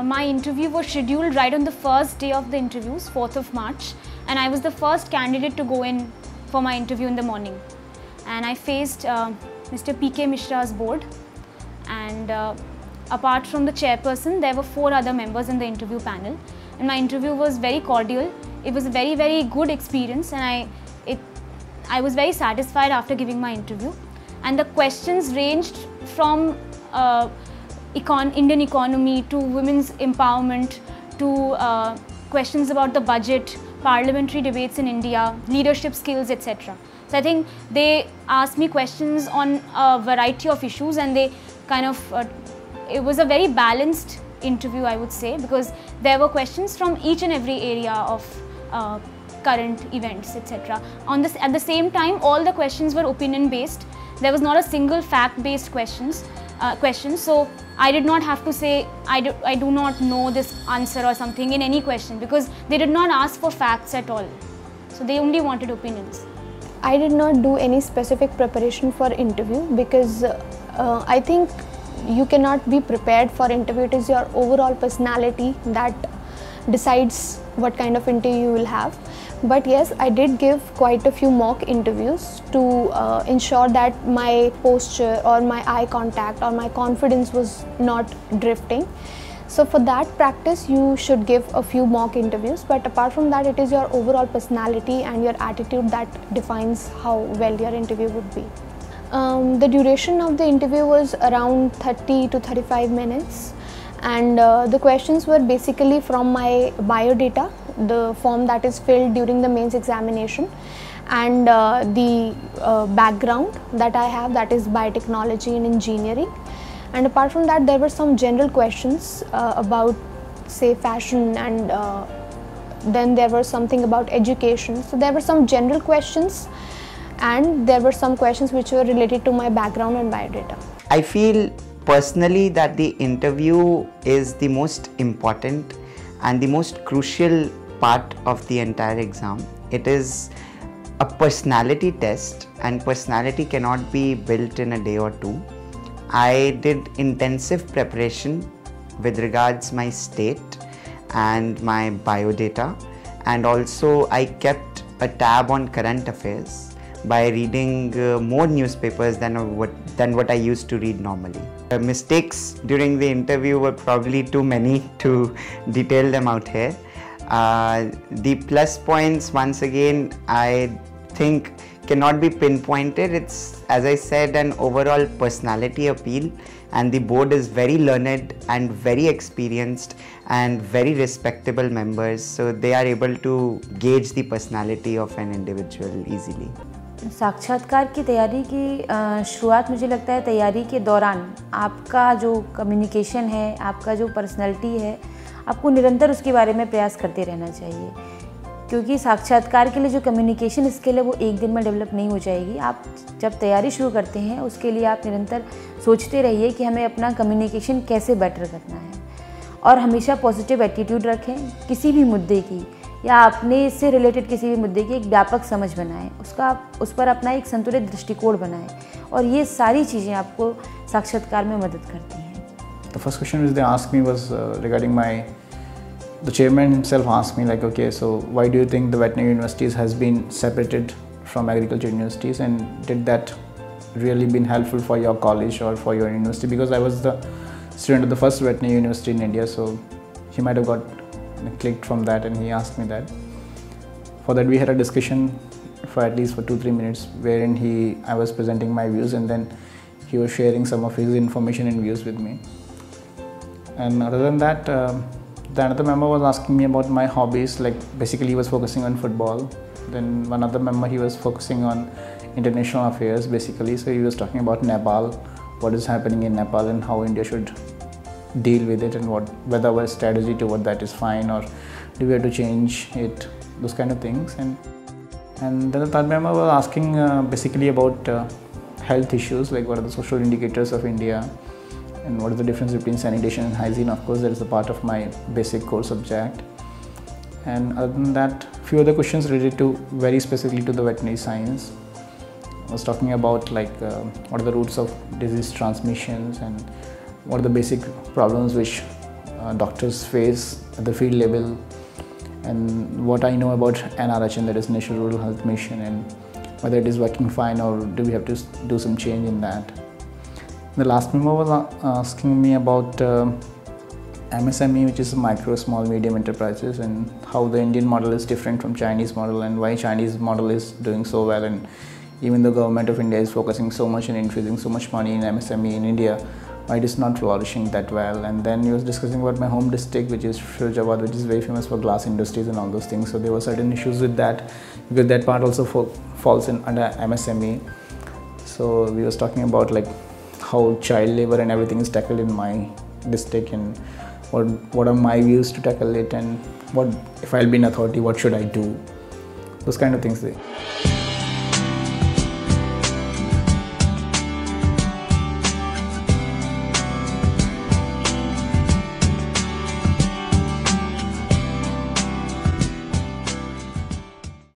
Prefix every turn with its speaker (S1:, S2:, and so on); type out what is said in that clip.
S1: My interview was scheduled right on the first day of the interviews, 4th of March, and I was the first candidate to go in for my interview in the morning. And I faced Mr. P.K. Mishra's board, and apart from the chairperson, there were 4 other members in the interview panel. And my interview was very cordial. It was a very, very good experience, and I was very satisfied after giving my interview. And the questions ranged from Indian economy to women's empowerment to questions about the budget, parliamentary debates in India, leadership skills, etc. So I think they asked me questions on a variety of issues, and they kind of, it was a very balanced interview, I would say, because there were questions from each and every area of current events, etc. At the same time, all the questions were opinion based. There was not a single fact based questions, so I did not have to say I do not know this answer or something in any question, because they did not ask for facts at all. So they only wanted opinions.
S2: I did not do any specific preparation for interview, because I think you cannot be prepared for interview. It is your overall personality that decides what kind of interview you will have. But yes, I did give quite a few mock interviews to ensure that my posture or my eye contact or my confidence was not drifting. So for that practice, you should give a few mock interviews, but apart from that, it is your overall personality and your attitude that defines how well your interview would be. The duration of the interview was around 30 to 35 minutes. And the questions were basically from my biodata, the form that is filled during the mains examination, and the background that I have, that is biotechnology and engineering. And apart from that, there were some general questions about, say, fashion, and then there was something about education. So there were some general questions, and there were some questions which were related to my background and biodata.
S3: I feel personally that the interview is the most important and the most crucial part of the entire exam. It is a personality test, and personality cannot be built in a day or two. I did intensive preparation with regards my state and my biodata, and also I kept a tab on current affairs by reading more newspapers than what I used to read normally. The mistakes during the interview were probably too many to detail them out here. The plus points, once again, I think cannot be pinpointed. It's, as I said, an overall personality appeal, and the board is very learned and very experienced and very respectable members, so they are able to gauge the personality of an individual easily.
S4: साक्षात्कार की तैयारी की शुरुआत मुझे लगता है तैयारी के दौरान आपका जो कम्युनिकेशन है, आपका जो पर्सनैलिटी है, आपको निरंतर उसके बारे में प्रयास करते रहना चाहिए, क्योंकि साक्षात्कार के लिए जो कम्युनिकेशन स्किल है वो एक दिन में डेवलप नहीं हो जाएगी। आप जब तैयारी शुरू करते हैं उसके लिए आप निरंतर सोचते रहिए कि हमें अपना कम्युनिकेशन कैसे बेटर करना है, और हमेशा पॉजिटिव एटीट्यूड रखें। किसी भी मुद्दे की या अपने इससे रिलेटेड किसी भी मुद्दे की एक व्यापक समझ बनाएं, उस पर अपना एक संतुलित दृष्टिकोण बनाएं, और ये सारी चीज़ें आपको साक्षात्कार में मदद करती हैं।
S5: The first question which they asked me was regarding the chairman himself asked me like, okay, so why do you think the veterinary universities has been separated from agriculture universities, and did that really been helpful for your college or for your university? Because I was the student of the first veterinary university in India, so he might have got clicked from that, and he asked me that. For that we had a discussion for at least 2-3 minutes, wherein I was presenting my views, and then he was sharing some of his information and views with me. And other than that, the another member was asking me about my hobbies, like basically he was focusing on football. Then one other member, he was focusing on international affairs basically, so he was talking about Nepal, what is happening in Nepal and how India should deal with it, and whether our strategy toward that is fine or do we have to change it, those kind of things. And then the third member was asking basically about health issues, like what are the social indicators of India and what is the difference between sanitation and hygiene. Of course, that is a part of my basic core subject. And other than that, few other questions related to very specifically to the veterinary science. I was talking about like what are the routes of disease transmissions and what are the basic problems which doctors face at the field level, and what I know about NRHM, that is National Rural Health Mission, and whether it is working fine or do we have to do some change in that. The last member was asking me about MSME, which is micro, small, medium enterprises, and how the Indian model is different from Chinese model, and why Chinese model is doing so well, and even the government of India is focusing so much and infusing so much money in MSME in India, why it is not flourishing that well. And then he was discussing about my home district, which is Firozabad, which is very famous for glass industries and all those things. So there were certain issues with that, because that part also falls in under MSME. So we was talking about like how child labor and everything is tackled in my district, and what are my views to tackle it, and what if I'll be an authority, what should I do, those kind of things.